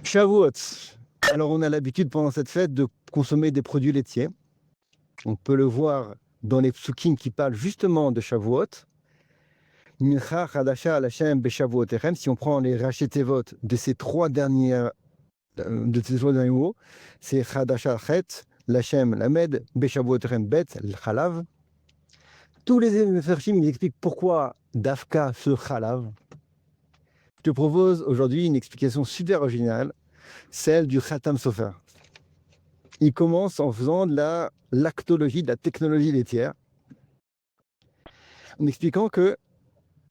Shavuot. Alors, on a l'habitude pendant cette fête de consommer des produits laitiers. On peut le voir dans les psukim qui parlent justement de Shavuot. Mincha Chadasha Lashem Beshavuotechem. Si on prend les rachetevot de ces trois derniers mots, c'est Chadasha Chet, Lashem Lamed, Beshavuotechem Bet, Chalav. Tous les Mefarshim ils expliquent pourquoi Dafka ce Chalav. Je te propose aujourd'hui une explication super originale, celle du Khatam Sofer. Il commence en faisant de la lactologie, de la technologie laitière, en expliquant que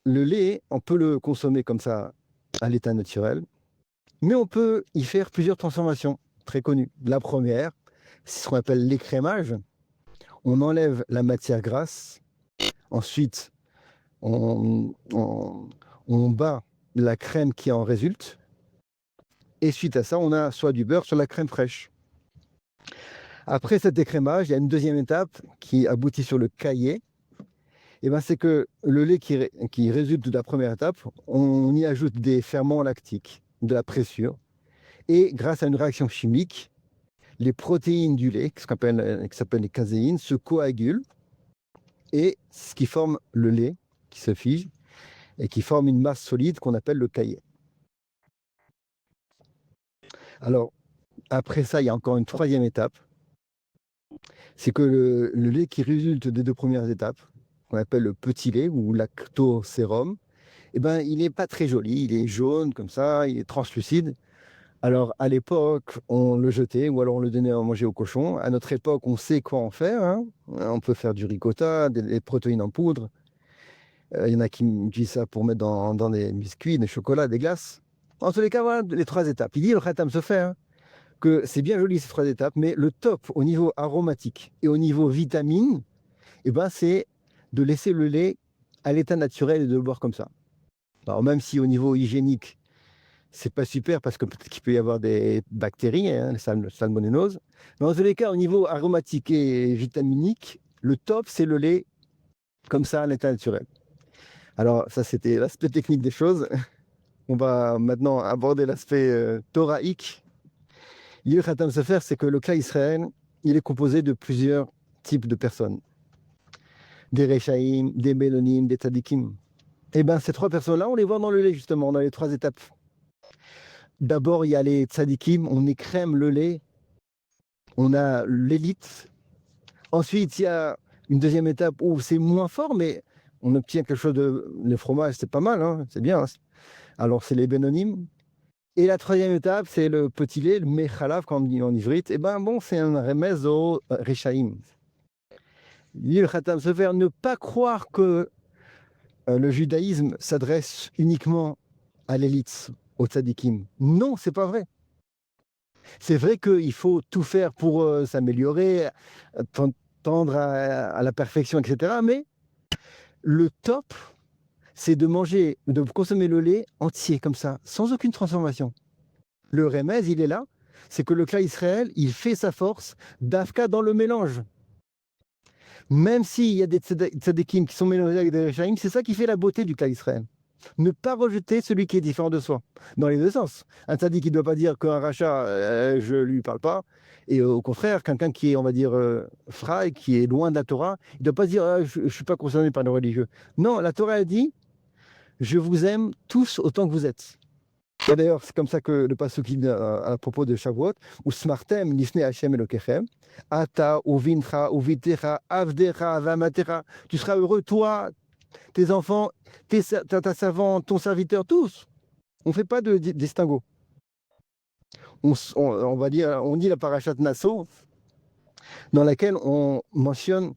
le lait, on peut le consommer comme ça à l'état naturel, mais on peut y faire plusieurs transformations très connues. La première, c'est ce qu'on appelle l'écrémage. On enlève la matière grasse, ensuite on bat la crème qui en résulte, et suite à ça, on a soit du beurre, soit la crème fraîche. Après cet écrémage, il y a une deuxième étape qui aboutit sur le caillé. Et ben c'est que le lait qui résulte de la première étape, on y ajoute des ferments lactiques, de la pressure, et grâce à une réaction chimique, les protéines du lait, qui s'appellent les caséines, se coagulent, et ce qui forme le lait, qui se fige, et qui forme une masse solide qu'on appelle le caillé. Alors, après ça, il y a encore une troisième étape, c'est que le lait qui résulte des deux premières étapes, qu'on appelle le petit lait ou lactosérum, eh ben, il n'est pas très joli, il est jaune comme ça, il est translucide. Alors à l'époque, on le jetait ou alors on le donnait à manger au cochon. À notre époque, on sait quoi en faire, hein. On peut faire du ricotta, des protéines en poudre. Il y en a qui me disent ça pour mettre dans des biscuits, des chocolats, des glaces. En tous les cas, voilà les trois étapes. Il dit le Khatam Sofer hein, que c'est bien joli ces trois étapes, mais le top au niveau aromatique et au niveau vitamine, eh ben, c'est de laisser le lait à l'état naturel et de le boire comme ça. Alors même si au niveau hygiénique, c'est pas super parce que peut-être qu'il peut y avoir des bactéries, hein, les salmonelloses. Mais dans tous les cas, au niveau aromatique et vitaminique, le top, c'est le lait comme ça à l'état naturel. Alors ça, c'était l'aspect technique des choses. On va maintenant aborder l'aspect thoraïque. L'île Khatam Sofer, c'est que le clan Israël, il est composé de plusieurs types de personnes. Des Rechaïm, des Mélonim, des Tzadikim. Et bien, ces trois personnes-là, on les voit dans le lait, justement, dans les trois étapes. D'abord, il y a les Tzadikim, on écrème le lait, on a l'élite. Ensuite, il y a une deuxième étape où c'est moins fort, mais on obtient quelque chose de... Le fromage, c'est pas mal, hein, c'est bien. Hein. Alors, c'est les Bénonymes. Et la troisième étape, c'est le petit lait, le Mechalav, comme on dit en ivrite. Et ben bon, c'est un remèze au Rechaïm. Le Khatam Sofer, ne pas croire que le judaïsme s'adresse uniquement à l'élite, aux tzadikim. Non, c'est pas vrai. C'est vrai qu'il faut tout faire pour s'améliorer, tendre à la perfection, etc. Mais le top, c'est de manger, de consommer le lait entier comme ça, sans aucune transformation. Le remède, il est là. C'est que le clan Israël, il fait sa force d'Afka dans le mélange. Même s'il y a des tzadikim qui sont mélangés avec des rechaïm, c'est ça qui fait la beauté du clan Israël. Ne pas rejeter celui qui est différent de soi, dans les deux sens. Un tzadik, il ne doit pas dire qu'un rachat, je ne lui parle pas. Et au contraire, quelqu'un qui est, on va dire, frai, qui est loin de la Torah, il ne doit pas dire je ne suis pas concerné par le religieux. Non, la Torah a dit je vous aime tous autant que vous êtes. Et d'ailleurs, c'est comme ça que le passage qui dit à propos de Shavuot, ou smartem lifnei Hashem Elokechem, ata uvincha uvitecha avdecha avamatera. Tu seras heureux, toi, tes enfants, ta servante, ton serviteur, tous. On ne fait pas de distinguo. On va dire, on dit la parashat Nasso, dans laquelle on mentionne,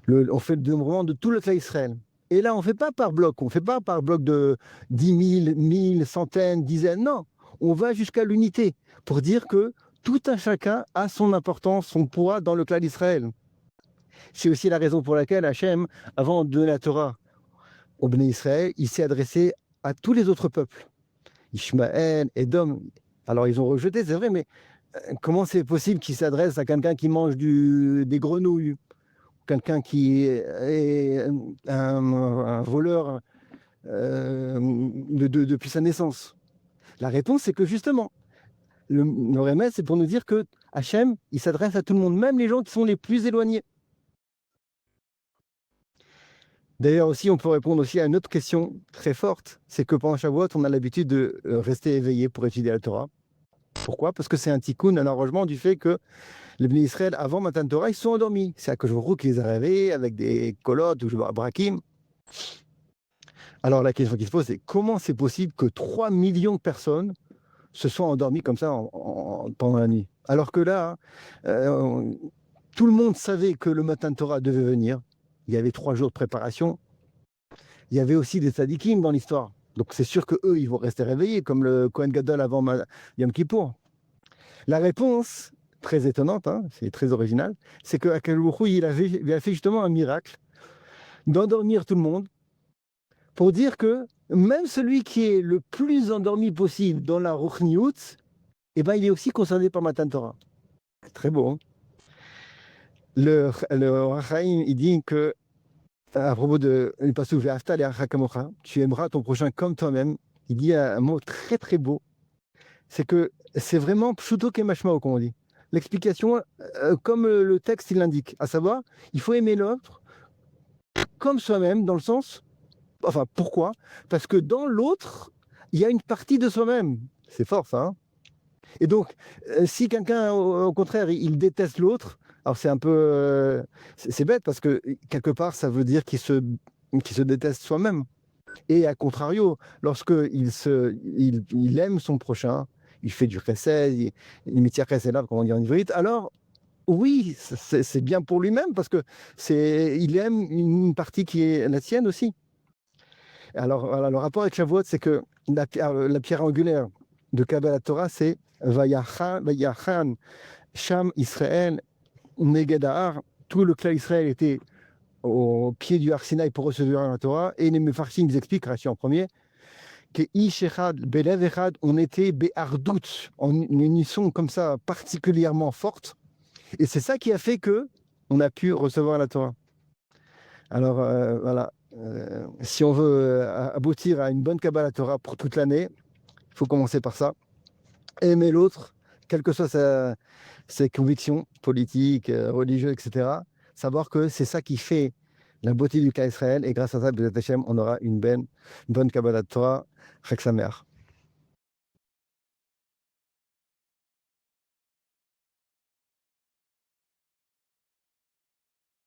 on fait le dénombrement de tout le clan Israël. Et là, on ne fait pas par bloc, on ne fait pas par bloc de 10 000, 1000, centaines, dizaines, non. On va jusqu'à l'unité pour dire que tout un chacun a son importance, son poids dans le clan d'Israël. C'est aussi la raison pour laquelle Hachem, avant de donner la Torah au Béné Israël, il s'est adressé à tous les autres peuples. Ishmaël, Édom. Alors ils ont rejeté, c'est vrai, mais comment c'est possible qu'il s'adresse à quelqu'un qui mange des grenouilles, quelqu'un qui est un voleur depuis sa naissance? La réponse, c'est que justement, le remède, c'est pour nous dire que Hachem, il s'adresse à tout le monde, même les gens qui sont les plus éloignés. D'ailleurs aussi, on peut répondre aussi à une autre question très forte, c'est que pendant Shavuot, on a l'habitude de rester éveillé pour étudier la Torah. Pourquoi? Parce que c'est un tikkun, un arrangement du fait que les Bnei Israël, avant Matan Torah, ils se sont endormis. C'est Akadosh Baruch Hu qui les a réveillés avec des kolotes ou brakim. Alors la question qui se pose, c'est comment c'est possible que 3 millions de personnes se soient endormies comme ça pendant la nuit? Alors que là, tout le monde savait que le Matan Torah devait venir. Il y avait 3 jours de préparation. Il y avait aussi des tzadikim dans l'histoire. Donc c'est sûr qu'eux, ils vont rester réveillés, comme le Kohen Gadol avant Yom Kippour. La réponse, très étonnante, hein, c'est très original, c'est que Akadosh Baruch Hu, il a fait justement un miracle d'endormir tout le monde pour dire que même celui qui est le plus endormi possible dans la Ruchniout, eh ben, il est aussi concerné par Matan Torah. Très beau. Hein, le Rachaim, il dit que à propos de pasuk Ve'afta le'arecha kamocha, tu aimeras ton prochain comme toi-même. Il dit un mot très très beau, c'est que c'est vraiment pshuto kemashmao, comme on dit. L'explication, comme le texte il l'indique, à savoir, il faut aimer l'autre comme soi-même, dans le sens, enfin pourquoi? Parce que dans l'autre, il y a une partie de soi-même. C'est fort ça. Hein, et donc, si quelqu'un, au contraire, il déteste l'autre, alors c'est un peu, c'est bête parce que quelque part, ça veut dire qu'il se déteste soi-même. Et à contrario, lorsque il aime son prochain, il fait du chesed, il mitzvah chesed là, comme on dit en ivrite, alors oui, c'est bien pour lui-même parce que il aime une partie qui est la sienne aussi. Alors, voilà, le rapport avec Shavuot, c'est que la pierre angulaire de Kabbalat Torah, c'est Vayachan, Sham Israël, Negedahar. Tout le clan Israël était au pied du Har Sinaï pour recevoir la Torah. Et les Mefarshim, ils expliquent, Rashi en premier, que Ish Echad, Belev Echad, on était Be'ardout, en une unisson comme ça particulièrement forte. Et c'est ça qui a fait que on a pu recevoir la Torah. Alors, voilà. Si on veut aboutir à une bonne Kabbalat Torah pour toute l'année, il faut commencer par ça. Aimer l'autre, quelles que soient ses convictions politiques, religieuses, etc. Savoir que c'est ça qui fait la beauté du cas Israël. Et grâce à ça, B'ezrat Hashem, on aura une bonne Kabbalat Torah. Chag Sameach.